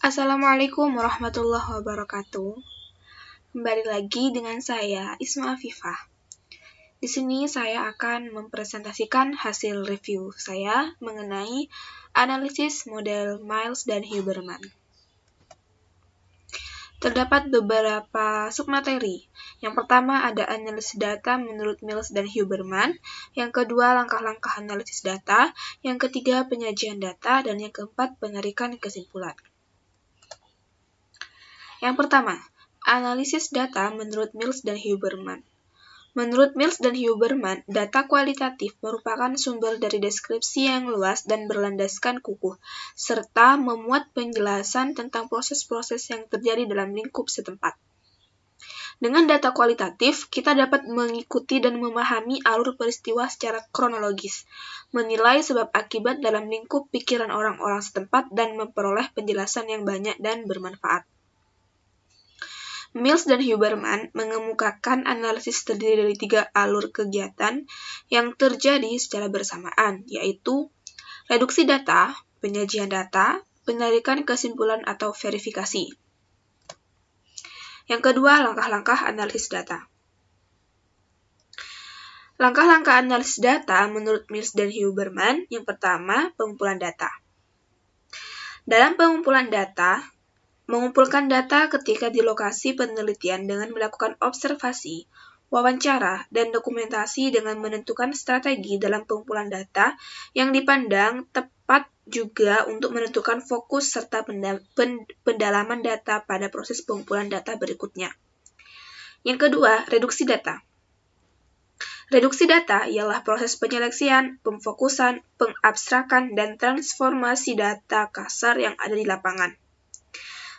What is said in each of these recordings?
Assalamualaikum warahmatullahi wabarakatuh. Kembali lagi dengan saya, Isma Afifah. Di sini saya akan mempresentasikan hasil review saya mengenai analisis model Mills dan Huberman. Terdapat beberapa submateri. Yang pertama ada analisis data menurut Mills dan Huberman, yang kedua langkah-langkah analisis data, yang ketiga penyajian data, dan yang keempat penarikan kesimpulan. Yang pertama, analisis data menurut Mills dan Huberman. Menurut Mills dan Huberman, data kualitatif merupakan sumber dari deskripsi yang luas dan berlandaskan kukuh, serta memuat penjelasan tentang proses-proses yang terjadi dalam lingkup setempat. Dengan data kualitatif, kita dapat mengikuti dan memahami alur peristiwa secara kronologis, menilai sebab akibat dalam lingkup pikiran orang-orang setempat, dan memperoleh penjelasan yang banyak dan bermanfaat. Mills dan Huberman mengemukakan analisis terdiri dari 3 alur kegiatan yang terjadi secara bersamaan, yaitu reduksi data, penyajian data, penarikan kesimpulan atau verifikasi. Yang kedua, langkah-langkah analisis data. Langkah-langkah analisis data menurut Mills dan Huberman, yang pertama, pengumpulan data. Dalam pengumpulan data, mengumpulkan data ketika di lokasi penelitian dengan melakukan observasi, wawancara, dan dokumentasi dengan menentukan strategi dalam pengumpulan data yang dipandang tepat juga untuk menentukan fokus serta pendalaman data pada proses pengumpulan data berikutnya. Yang kedua, reduksi data. Reduksi data ialah proses penyeleksian, pemfokusan, pengabstrakan, dan transformasi data kasar yang ada di lapangan.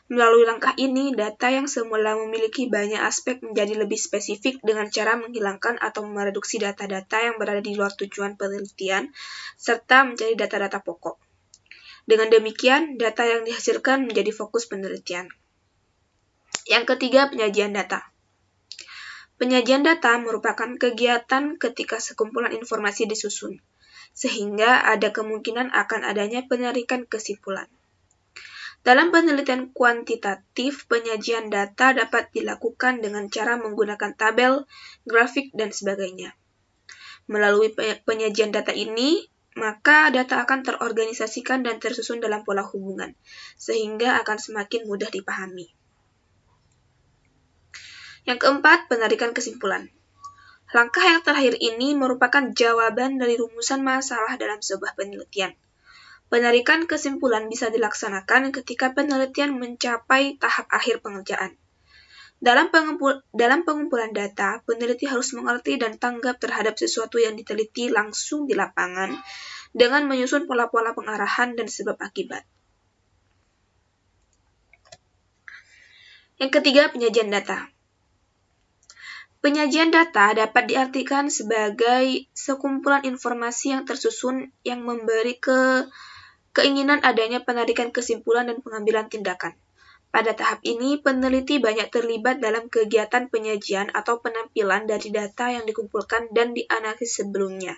Melalui langkah ini, data yang semula memiliki banyak aspek menjadi lebih spesifik dengan cara menghilangkan atau mereduksi data-data yang berada di luar tujuan penelitian, serta mencari data-data pokok. Dengan demikian, data yang dihasilkan menjadi fokus penelitian. Yang ketiga, penyajian data. Penyajian data merupakan kegiatan ketika sekumpulan informasi disusun, sehingga ada kemungkinan akan adanya penarikan kesimpulan. Dalam penelitian kuantitatif, penyajian data dapat dilakukan dengan cara menggunakan tabel, grafik, dan sebagainya. Melalui penyajian data ini, maka data akan terorganisasikan dan tersusun dalam pola hubungan, sehingga akan semakin mudah dipahami. Yang keempat, penarikan kesimpulan. Langkah yang terakhir ini merupakan jawaban dari rumusan masalah dalam sebuah penelitian. Penarikan kesimpulan bisa dilaksanakan ketika penelitian mencapai tahap akhir pengerjaan. Dalam pengumpulan data, peneliti harus mengerti dan tanggap terhadap sesuatu yang diteliti langsung di lapangan dengan menyusun pola-pola pengarahan dan sebab akibat. Yang ketiga, penyajian data. Penyajian data dapat diartikan sebagai sekumpulan informasi yang tersusun yang memberi keinginan adanya penarikan kesimpulan dan pengambilan tindakan. Pada tahap ini, peneliti banyak terlibat dalam kegiatan penyajian atau penampilan dari data yang dikumpulkan dan dianalisis sebelumnya,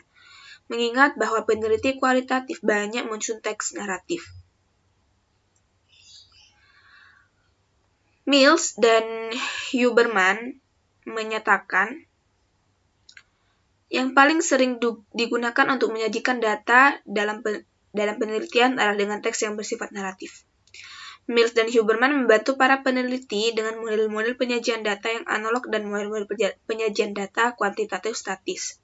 mengingat bahwa peneliti kualitatif banyak menyusun teks naratif. Mills dan Huberman menyatakan yang paling sering digunakan untuk menyajikan data dalam penelitian adalah dengan teks yang bersifat naratif. Mills dan Huberman membantu para peneliti dengan model-model penyajian data yang analog dan model-model penyajian data kuantitatif statis.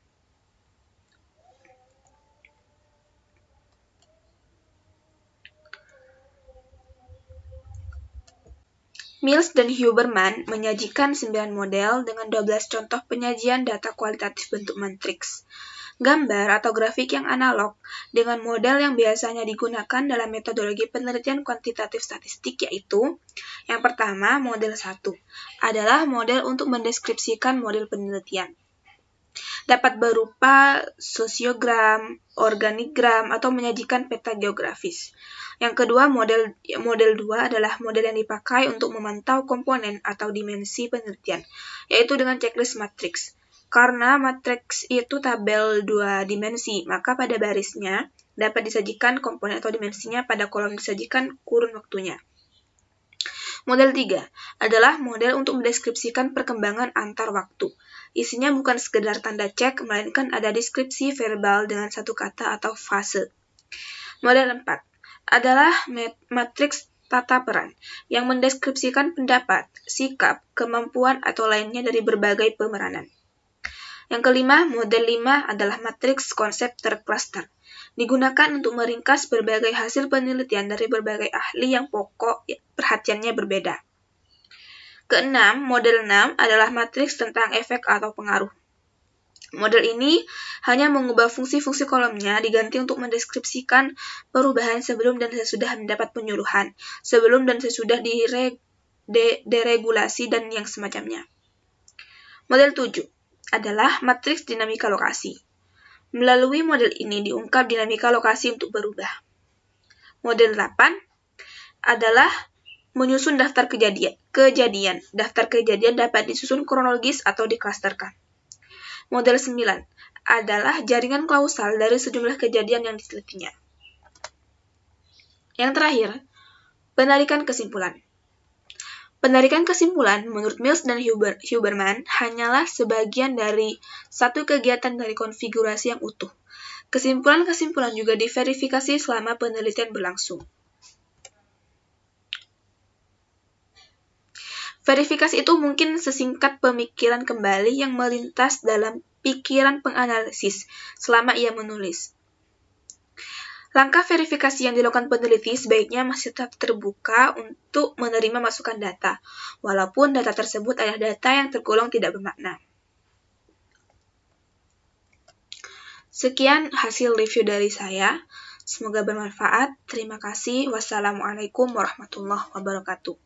Mills dan Huberman menyajikan 9 model dengan 12 contoh penyajian data kualitatif bentuk matriks, gambar atau grafik yang analog, dengan model yang biasanya digunakan dalam metodologi penelitian kuantitatif statistik, yaitu yang pertama, model 1, adalah model untuk mendeskripsikan model penelitian. Dapat berupa sosiogram, organigram, atau menyajikan peta geografis. Yang kedua, model 2 adalah model yang dipakai untuk memantau komponen atau dimensi penelitian, yaitu dengan checklist matriks. Karena matriks itu tabel 2 dimensi, maka pada barisnya dapat disajikan komponen atau dimensinya, pada kolom disajikan kurun waktunya. Model 3 adalah model untuk mendeskripsikan perkembangan antar waktu. Isinya bukan sekedar tanda cek, melainkan ada deskripsi verbal dengan satu kata atau fase. Model 4 adalah matriks tata peran yang mendeskripsikan pendapat, sikap, kemampuan, atau lainnya dari berbagai pemeranan. Yang kelima, model 5 adalah matriks konsep terkluster. Digunakan untuk meringkas berbagai hasil penelitian dari berbagai ahli yang pokok perhatiannya berbeda. Keenam, model 6 adalah matriks tentang efek atau pengaruh. Model ini hanya mengubah fungsi-fungsi kolomnya diganti untuk mendeskripsikan perubahan sebelum dan sesudah mendapat penyuluhan, sebelum dan sesudah deregulasi, dan yang semacamnya. Model 7 adalah matriks dinamika lokasi. Melalui model ini diungkap dinamika lokasi untuk berubah. Model 8 adalah menyusun daftar kejadian. Daftar kejadian dapat disusun kronologis atau diklasterkan. Model 9 adalah jaringan kausal dari sejumlah kejadian yang ditelitinya. Yang terakhir, penarikan kesimpulan. Penarikan kesimpulan menurut Mills dan Huberman hanyalah sebagian dari satu kegiatan dari konfigurasi yang utuh. Kesimpulan-kesimpulan juga diverifikasi selama penelitian berlangsung. Verifikasi itu mungkin sesingkat pemikiran kembali yang melintas dalam pikiran penganalisis selama ia menulis. Langkah verifikasi yang dilakukan peneliti sebaiknya masih tetap terbuka untuk menerima masukan data, walaupun data tersebut adalah data yang tergolong tidak bermakna. Sekian hasil review dari saya. Semoga bermanfaat. Terima kasih. Wassalamualaikum warahmatullahi wabarakatuh.